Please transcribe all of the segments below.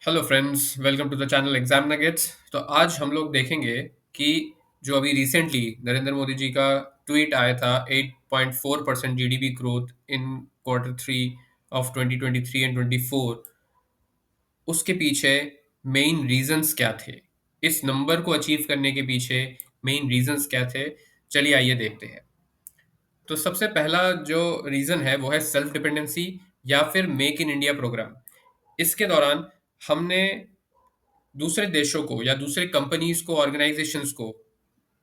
Hello friends, welcome to the channel exam nuggets. तो आज हम लोग देखेंगे कि जो अभी रिसेंटली नरेंद्र मोदी जी का ट्वीट आया था 8.4% GDP growth in quarter three of 2023 and 24, उसके पीछे मेन रीजंस क्या थे। इस नंबर को अचीव करने के पीछे मेन रीजंस क्या थे, चलिए आइए देखते हैं। तो सबसे पहला जो रीजन है वो है सेल्फ डिपेंडेंसी या फिर मेक इन इंडिया प्रोग्राम। इसके दौरान हमने दूसरे देशों को या दूसरे कंपनीज को, ऑर्गेनाइजेशंस को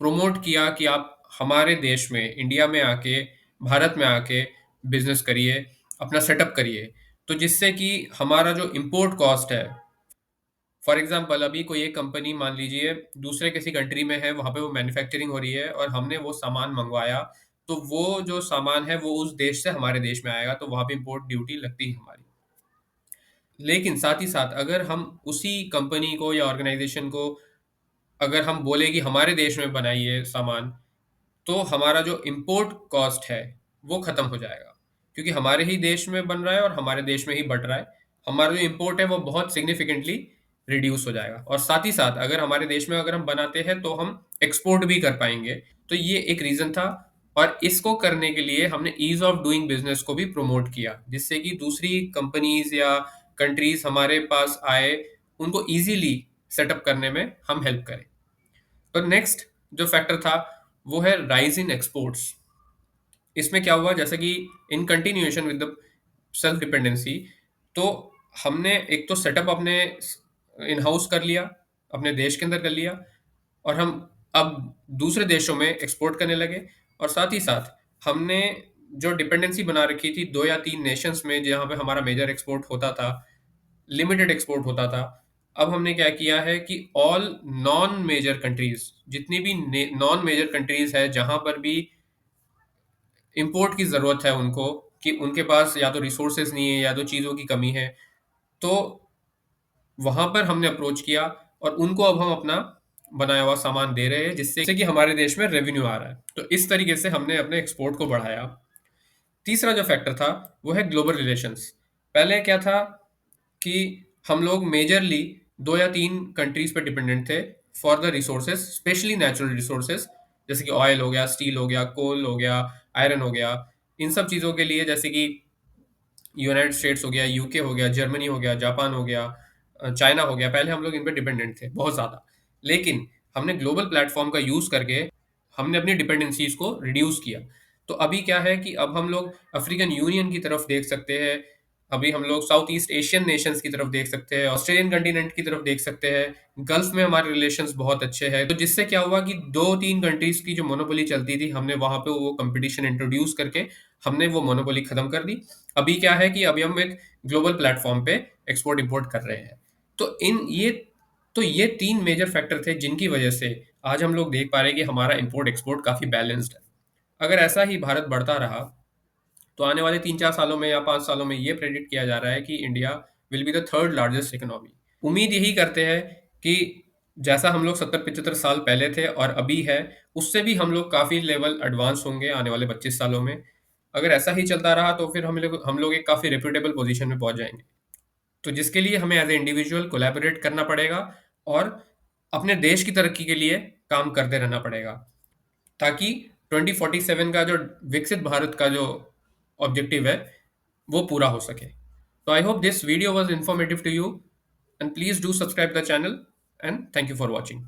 प्रमोट किया कि आप हमारे देश में, इंडिया में आके, भारत में आके बिजनेस करिए, अपना सेटअप करिए। तो जिससे कि हमारा जो इंपोर्ट कॉस्ट है, फॉर एग्जांपल अभी कोई एक कंपनी मान लीजिए दूसरे किसी कंट्री में है, वहाँ पे वो मैन्युफैक्चरिंग हो रही है और हमने वो सामान मंगवाया, तो वो जो सामान है वो उस देश से हमारे देश में आएगा, तो वहाँ पे इंपोर्ट ड्यूटी लगती है हमारी। लेकिन साथ ही साथ अगर हम उसी कंपनी को या ऑर्गेनाइजेशन को अगर हम बोले कि हमारे देश में बनाइए सामान, तो हमारा जो इम्पोर्ट कॉस्ट है वो खत्म हो जाएगा, क्योंकि हमारे ही देश में बन रहा है और हमारे देश में ही बट रहा है। हमारा जो इम्पोर्ट है वो बहुत सिग्निफिकेंटली रिड्यूस हो जाएगा, और साथ ही साथ अगर हमारे देश में अगर हम बनाते हैं तो हम एक्सपोर्ट भी कर पाएंगे। तो ये एक रीजन था, और इसको करने के लिए हमने ईज ऑफ डूइंग बिजनेस को भी प्रमोट किया, जिससे कि दूसरी कंपनीज या कंट्रीज हमारे पास आए, उनको इजीली सेटअप करने में हम हेल्प करें। तो नेक्स्ट जो फैक्टर था वो है राइज इन एक्सपोर्ट्स। इसमें क्या हुआ, जैसे कि in continuation with the self dependency, तो हमने एक तो सेटअप अपने इन हाउस कर लिया, अपने देश के अंदर कर लिया, और हम अब दूसरे देशों में एक्सपोर्ट करने लगे। और साथ ही साथ हमने जो डिपेंडेंसी बना रखी थी दो या तीन नेशंस में, जहाँ पे हमारा मेजर एक्सपोर्ट होता था, लिमिटेड एक्सपोर्ट होता था, अब हमने क्या किया है कि ऑल नॉन मेजर कंट्रीज, जितनी भी नॉन मेजर कंट्रीज है जहां पर भी इंपोर्ट की ज़रूरत है उनको, कि उनके पास या तो रिसोर्सेज नहीं है या तो चीज़ों की कमी है, तो वहां पर हमने अप्रोच किया और उनको अब हम अपना बनाया हुआ सामान दे रहे हैं, जिससे कि हमारे देश में रेवेन्यू आ रहा है। तो इस तरीके से हमने अपने एक्सपोर्ट को बढ़ाया। तीसरा जो फैक्टर था वो है ग्लोबल रिलेशंस। पहले क्या था कि हम लोग मेजरली दो या तीन कंट्रीज पे डिपेंडेंट थे for the resources, specially natural resources, जैसे कि ऑयल हो गया, स्टील हो गया, कोल हो गया, आयरन हो गया। इन सब चीज़ों के लिए जैसे कि यूनाइटेड स्टेट्स हो गया, यूके हो गया, जर्मनी हो गया, जापान हो गया, चाइना हो गया, पहले हम लोग इन पे डिपेंडेंट थे बहुत ज़्यादा। लेकिन हमने ग्लोबल प्लेटफॉर्म का यूज़ करके हमने अपनी डिपेंडेंसीज को रिड्यूस किया। तो अभी क्या है कि अब हम लोग अफ्रीकन यूनियन की तरफ देख सकते हैं, अभी हम लोग साउथ ईस्ट एशियन नेशंस की तरफ देख सकते हैं, ऑस्ट्रेलियन कंटिनेंट की तरफ देख सकते हैं, गल्फ में हमारे रिलेशंस बहुत अच्छे हैं। तो जिससे क्या हुआ कि दो तीन कंट्रीज की जो मोनोपोली चलती थी, हमने वहां पे वो कंपटीशन इंट्रोड्यूस करके हमने वो मोनोपोली खत्म कर दी। अभी क्या है कि अभी हम एक ग्लोबल प्लेटफॉर्म पे एक्सपोर्ट इंपोर्ट कर रहे हैं। तो इन ये तो ये तीन मेजर फैक्टर थे जिनकी वजह से आज हम लोग देख पा रहे हैं कि हमारा इंपोर्ट एक्सपोर्ट काफी बैलेंस्ड है। अगर ऐसा ही भारत बढ़ता रहा, तो आने वाले 3-4 सालों में या 5 सालों में ये प्रेडिक्ट किया जा रहा है कि India will be the third largest economy. उम्मीद यही करते हैं कि जैसा हम लोग 70-75 साल पहले थे और अभी है, उससे भी हम लोग काफ़ी लेवल एडवांस होंगे आने वाले 25 सालों में। अगर ऐसा ही चलता रहा तो फिर हम लोग एक काफ़ी रेप्यूटेबल पोजीशन में पहुंच जाएंगे। तो जिसके लिए हमें एज ए इंडिविजुअल कोलैबोरेट करना पड़ेगा और अपने देश की तरक्की के लिए काम करते रहना पड़ेगा, ताकि 2047 का जो विकसित भारत का जो ऑब्जेक्टिव है वो पूरा हो सके। तो I hope this video was informative to you, and please do subscribe the channel, and thank you for watching.